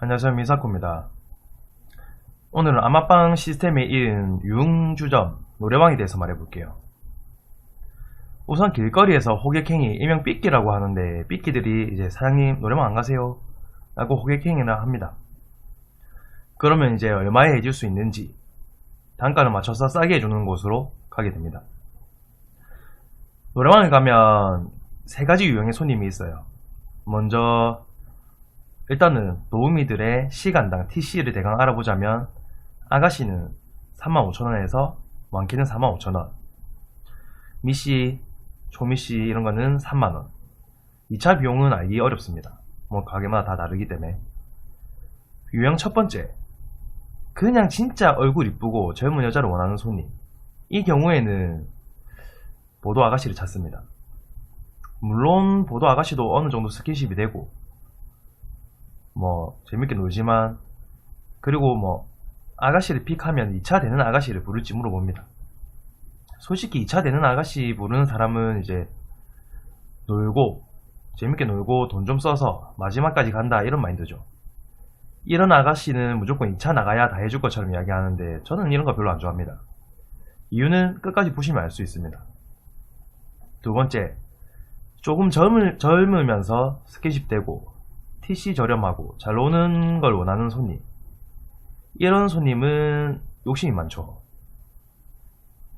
안녕하세요. 미사코입니다. 오늘은 아마빵 시스템의 일인 유흥주점 노래방에 대해서 말해볼게요. 우선 길거리에서 호객행위, 일명 삐끼라고 하는데, 삐끼들이 이제 사장님 노래방 안 가세요? 라고 호객행위를 합니다. 그러면 이제 얼마에 해줄 수 있는지 단가를 맞춰서 싸게 해주는 곳으로 가게 됩니다. 노래방에 가면 세 가지 유형의 손님이 있어요. 먼저 일단은 도우미들의 시간당 TC를 대강 알아보자면 아가씨는 35,000원에서 많게는 45,000원, 미씨, 초미씨 이런 거는 3만원. 2차 비용은 알기 어렵습니다. 뭐 가게마다 다 다르기 때문에. 유형 첫 번째, 그냥 진짜 얼굴 이쁘고 젊은 여자를 원하는 손님. 이 경우에는 보도 아가씨를 찾습니다. 물론 보도 아가씨도 어느 정도 스킨십이 되고 뭐 재밌게 놀지만, 그리고 뭐 아가씨를 픽하면 2차 되는 아가씨를 부를지 물어봅니다. 솔직히 2차 되는 아가씨 부르는 사람은 이제 놀고 재밌게 놀고 돈 좀 써서 마지막까지 간다 이런 마인드죠. 이런 아가씨는 무조건 2차 나가야 다 해줄 것처럼 이야기하는데, 저는 이런 거 별로 안 좋아합니다. 이유는 끝까지 보시면 알 수 있습니다. 두 번째, 조금 젊으면서 스킨십 되고 TC 저렴하고 잘 노는 걸 원하는 손님. 이런 손님은 욕심이 많죠.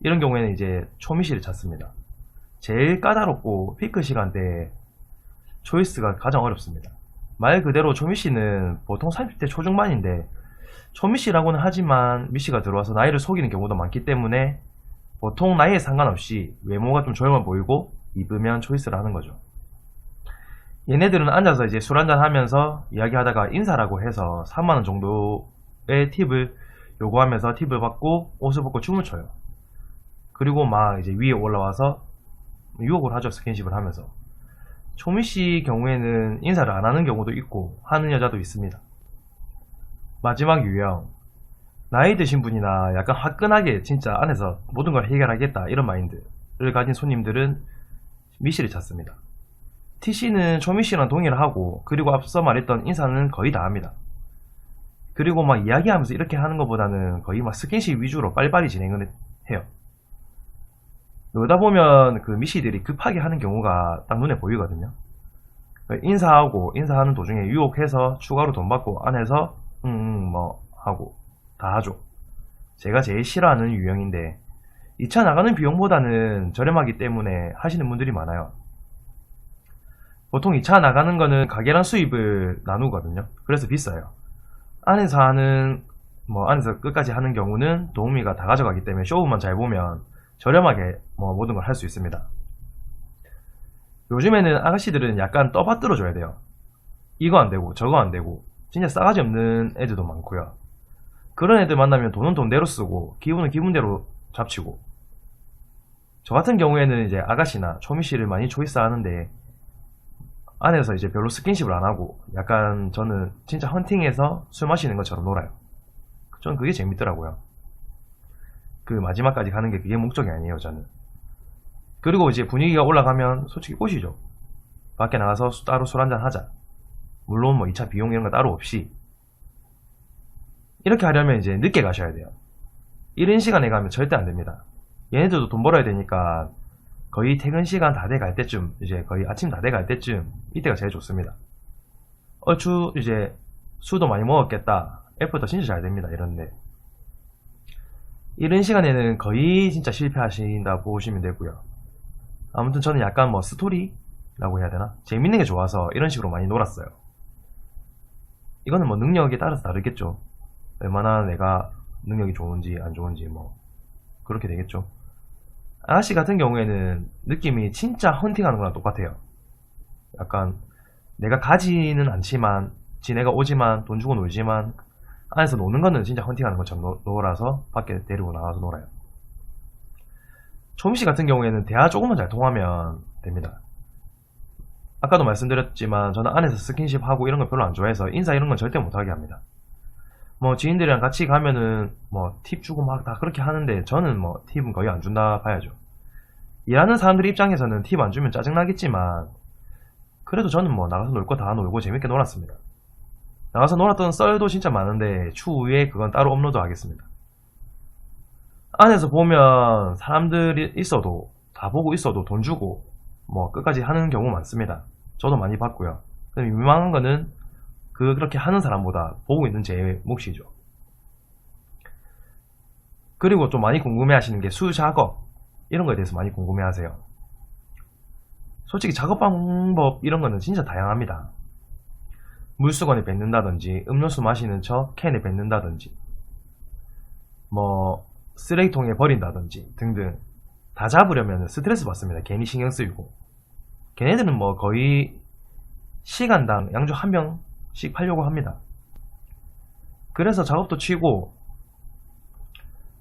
이런 경우에는 이제 초미씨를 찾습니다. 제일 까다롭고 피크 시간대에 초이스가 가장 어렵습니다. 말 그대로 초미씨는 보통 30대 초중반인데, 초미씨라고는 하지만 미씨가 들어와서 나이를 속이는 경우도 많기 때문에 보통 나이에 상관없이 외모가 좀 젊어 보이고 이쁘면 초이스를 하는 거죠. 얘네들은 앉아서 이제 술 한잔 하면서 이야기하다가 인사라고 해서 3만원 정도의 팁을 요구하면서 팁을 받고 옷을 벗고 춤을 춰요. 그리고 막 이제 위에 올라와서 유혹을 하죠. 스킨십을 하면서. 초미씨 경우에는 인사를 안 하는 경우도 있고 하는 여자도 있습니다. 마지막 유형, 나이 드신 분이나 약간 화끈하게 진짜 안에서 모든 걸 해결하겠다 이런 마인드를 가진 손님들은 미씨를 찾습니다. TC는 초미씨랑 동일하고, 그리고 앞서 말했던 인사는 거의 다 합니다. 그리고 막 이야기하면서 이렇게 하는 것보다는 거의 막 스킨십 위주로 빨리빨리 진행을 해요. 놀다 보면 그 미씨들이 급하게 하는 경우가 딱 눈에 보이거든요. 인사하고 인사하는 도중에 유혹해서 추가로 돈 받고 안에서 뭐 하고 다 하죠. 제가 제일 싫어하는 유형인데, 2차 나가는 비용보다는 저렴하기 때문에 하시는 분들이 많아요. 보통 2차 나가는 거는 가게랑 수입을 나누거든요. 그래서 비싸요. 안에서 하는 안에서 끝까지 하는 경우는 도우미가 다 가져가기 때문에 쇼부만 잘 보면 저렴하게 모든 걸 할 수 있습니다. 요즘에는 아가씨들은 약간 떠받들어 줘야 돼요. 이거 안 되고 저거 안 되고 진짜 싸가지 없는 애들도 많고요. 그런 애들 만나면 돈은 돈대로 쓰고 기분은 기분대로 잡치고. 저 같은 경우에는 이제 아가씨나 초미씨를 많이 초이스하는데, 안에서 이제 별로 스킨십을 안 하고 약간 저는 진짜 헌팅해서 술 마시는 것처럼 놀아요. 저는 그게 재밌더라고요. 그 마지막까지 가는 게 그게 목적이 아니에요, 저는. 그리고 이제 분위기가 올라가면 솔직히 꼬시죠. 밖에 나가서 따로 술 한잔 하자. 물론 2차 비용 이런 거 따로 없이. 이렇게 하려면 이제 늦게 가셔야 돼요. 이른 시간에 가면 절대 안 됩니다. 얘네들도 돈 벌어야 되니까 거의 퇴근 시간 다 돼갈 때쯤, 이제 거의 아침 다 돼갈 때쯤, 이때가 제일 좋습니다. 얼추 이제 술도 많이 먹었겠다. 애프터 진짜 잘 됩니다, 이런데. 이런 시간에는 거의 진짜 실패하신다 보시면 되고요. 아무튼 저는 약간 스토리라고 해야 되나? 재밌는 게 좋아서 이런 식으로 많이 놀았어요. 이거는 능력에 따라서 다르겠죠. 얼마나 내가 능력이 좋은지 안 좋은지 그렇게 되겠죠. 아가씨 같은 경우에는 느낌이 진짜 헌팅하는 거랑 똑같아요. 약간 내가 가지는 않지만 지네가 오지만 돈 주고 놀지만 안에서 노는 거는 진짜 헌팅하는 것처럼 놀아서 밖에 데리고 나가서 놀아요. 초미씨 같은 경우에는 대화 조금만 잘 통하면 됩니다. 아까도 말씀드렸지만 저는 안에서 스킨십 하고 이런 거 별로 안 좋아해서 인사 이런 건 절대 못하게 합니다. 지인들이랑 같이 가면은 팁 주고 막 다 그렇게 하는데, 저는 팁은 거의 안 준다 봐야죠. 일하는 사람들 입장에서는 팁 안 주면 짜증나겠지만, 그래도 저는 나가서 놀 거 다 놀고 재밌게 놀았습니다. 나가서 놀았던 썰도 진짜 많은데 추후에 그건 따로 업로드 하겠습니다. 안에서 보면 사람들이 있어도 다 보고 있어도 돈 주고 뭐 끝까지 하는 경우 많습니다. 저도 많이 봤고요. 유망한 거는 그렇게 하는 사람보다 보고 있는 제 몫이죠. 그리고 좀 많이 궁금해 하시는 게 수작업 이런 거에 대해서 많이 궁금해 하세요. 솔직히 작업 방법 이런 거는 진짜 다양합니다. 물수건에 뱉는다든지 음료수 마시는 척 캔에 뱉는다든지 뭐 쓰레기통에 버린다든지 등등 다 잡으려면 스트레스 받습니다. 괜히 신경 쓰이고 걔네들은 뭐 거의 시간당 양주 한 병씩 팔려고 합니다. 그래서 작업도 치고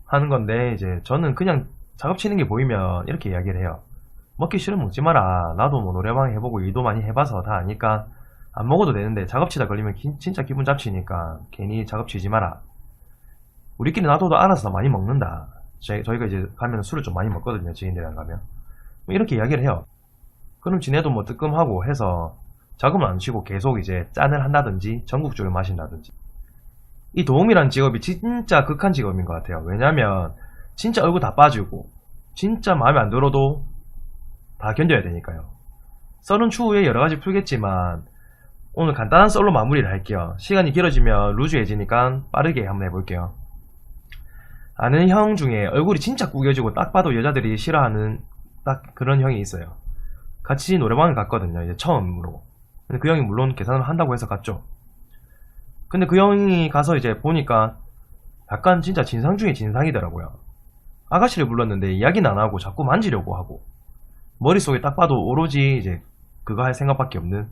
하는 건데 이제 저는 그냥 작업 치는 게 보이면 이렇게 이야기를 해요. 먹기 싫으면 먹지 마라. 나도 뭐 노래방 해보고 일도 많이 해봐서 다 아니까 안 먹어도 되는데 작업치다 걸리면 진짜 기분 잡치니까 괜히 작업치지 마라. 우리끼리 놔둬도 알아서 많이 먹는다. 저희가 이제 가면 술을 좀 많이 먹거든요. 지인들이랑 가면. 이렇게 이야기를 해요. 그럼 지네도 뭐 뜨끔하고 해서 작업을 안 치고 계속 이제 짠을 한다든지 전국주를 마신다든지. 이 도우미란 직업이 진짜 극한 직업인 것 같아요. 왜냐면 진짜 얼굴 다 빠지고 진짜 마음에 안 들어도 다 견뎌야 되니까요. 썰은 추후에 여러가지 풀겠지만 오늘 간단한 썰로 마무리를 할게요. 시간이 길어지면 루즈해지니까 빠르게 한번 해볼게요. 아는 형 중에 얼굴이 진짜 구겨지고 딱 봐도 여자들이 싫어하는 딱 그런 형이 있어요. 같이 노래방을 갔거든요. 이제 처음으로. 근데 그 형이 물론 계산을 한다고 해서 갔죠. 근데 그 형이 가서 이제 보니까 약간 진짜 진상 중에 진상이더라고요. 아가씨를 불렀는데 이야기는 안 하고 자꾸 만지려고 하고 머릿속에 딱 봐도 오로지 이제 그거 할 생각밖에 없는.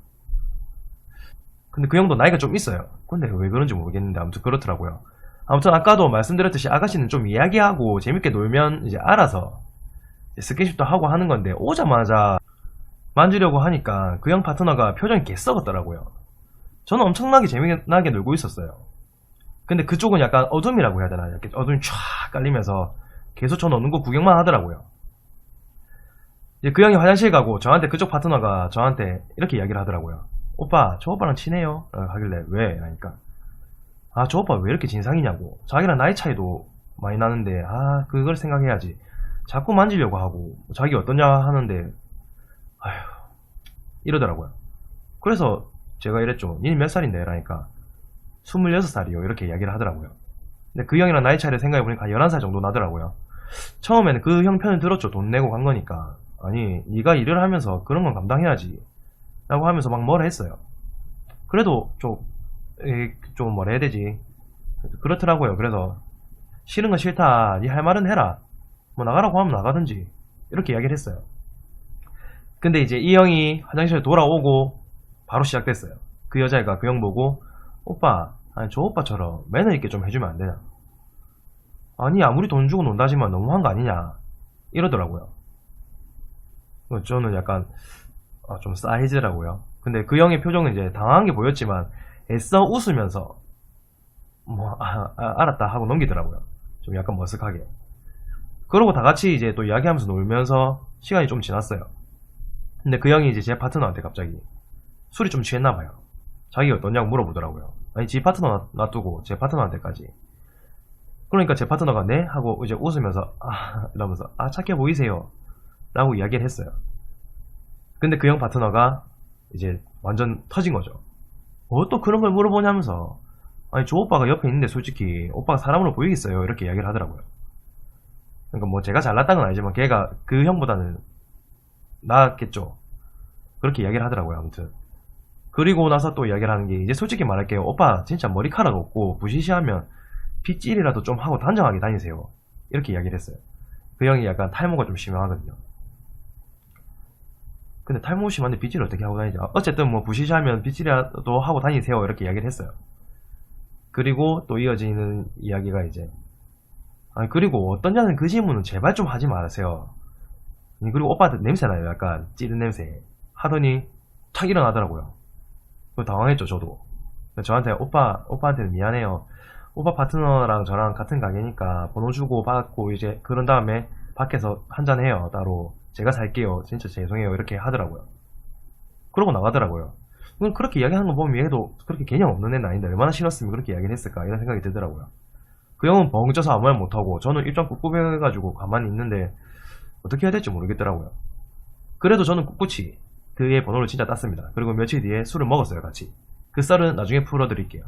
근데 그 형도 나이가 좀 있어요. 근데 왜 그런지 모르겠는데 아무튼 그렇더라고요. 아무튼 아까도 말씀드렸듯이 아가씨는 좀 이야기하고 재밌게 놀면 이제 알아서 스킨십도 하고 하는 건데 오자마자 만지려고 하니까 그 형 파트너가 표정이 개썩었더라고요. 저는 엄청나게 재미나게 놀고 있었어요. 근데 그쪽은 약간 어둠이라고 해야 되나, 이렇게 어둠이 쫙 깔리면서 계속 저 노는 거 구경만 하더라고요. 이제 그 형이 화장실 가고 저한테 그쪽 파트너가 저한테 이렇게 이야기를 하더라고요. 오빠 저 오빠랑 친해요? 하길래 왜? 하니까 아 저 오빠 왜 이렇게 진상이냐고. 자기랑 나이 차이도 많이 나는데 그걸 생각해야지. 자꾸 만지려고 하고 자기 어떠냐 하는데 아휴 이러더라고요. 그래서 제가 이랬죠. 니는 몇 살인데? 라니까 26살이요 이렇게 이야기를 하더라고요. 근데 그 형이랑 나이 차이를 생각해보니까 11살 정도 나더라고요. 처음에는 그 형 편을 들었죠. 돈 내고 간 거니까. 아니 네가 일을 하면서 그런 건 감당해야지 라고 하면서 막 뭐라 했어요. 그래도 좀 뭐라 해야 되지, 그렇더라고요. 그래서 싫은 건 싫다, 네 할 말은 해라, 뭐 나가라고 하면 나가든지 이렇게 이야기를 했어요. 근데 이제 이 형이 화장실에 돌아오고 바로 시작됐어요. 그 여자애가 그 형 보고 오빠 아니 저 오빠처럼 매너 있게 좀 해주면 안 되나. 아니 아무리 돈 주고 논다지만 너무한 거 아니냐 이러더라고요. 저는 약간 좀 싸해지더라고요. 근데 그 형의 표정은 이제 당황한 게 보였지만 애써 웃으면서 뭐 알았다 하고 넘기더라고요. 좀 약간 머쓱하게. 그러고 다 같이 이제 또 이야기하면서 놀면서 시간이 좀 지났어요. 근데 그 형이 이제 제 파트너한테 갑자기 술이 좀 취했나봐요. 자기가 어떠냐고 물어보더라고요. 아니 지 파트너 놔두고 제 파트너한테까지. 그러니까 제 파트너가 네? 하고 이제 웃으면서 이러면서 착해 보이세요 라고 이야기를 했어요. 근데 그 형 파트너가 이제 완전 터진 거죠. 또 그런 걸 물어보냐면서. 아니 저 오빠가 옆에 있는데 솔직히 오빠가 사람으로 보이겠어요 이렇게 이야기를 하더라고요. 그러니까 뭐 제가 잘났다는 건 아니지만 걔가 그 형보다는 나았겠죠. 그렇게 이야기를 하더라고요. 아무튼 그리고 나서 또 이야기를 하는 게 이제 솔직히 말할게요. 오빠 진짜 머리카락 없고 부시시하면 빗질이라도 좀 하고 단정하게 다니세요 이렇게 이야기를 했어요. 그 형이 약간 탈모가 좀 심하거든요. 근데 탈모 심한데 빗질을 어떻게 하고 다니죠? 어쨌든 뭐 부시시하면 빗질이라도 하고 다니세요 이렇게 이야기를 했어요. 그리고 또 이어지는 이야기가 이제 그리고 어떤 여자는 그 질문은 제발 좀 하지 말으세요. 그리고 오빠한테 냄새나요. 약간 찌른 냄새 하더니 탁 일어나더라고요. 당황했죠 저도. 저한테 오빠한테는 미안해요. 오빠 파트너랑 저랑 같은 가게니까 번호 주고 받고 이제 그런 다음에 밖에서 한잔해요 따로. 제가 살게요. 진짜 죄송해요 이렇게 하더라고요. 그러고 나가더라고요. 그렇게 이야기하는 거 보면 얘도 그렇게 개념 없는 애는 아닌데 얼마나 싫었으면 그렇게 이야기를 했을까 이런 생각이 들더라고요. 그 형은 벙쪄서 아무 말 못하고 저는 입장 꿉꿉해 가지고 가만히 있는데 어떻게 해야 될지 모르겠더라고요. 그래도 저는 꿋꿋이 그의 번호를 진짜 땄습니다. 그리고 며칠 뒤에 술을 먹었어요, 같이. 그 썰은 나중에 풀어드릴게요.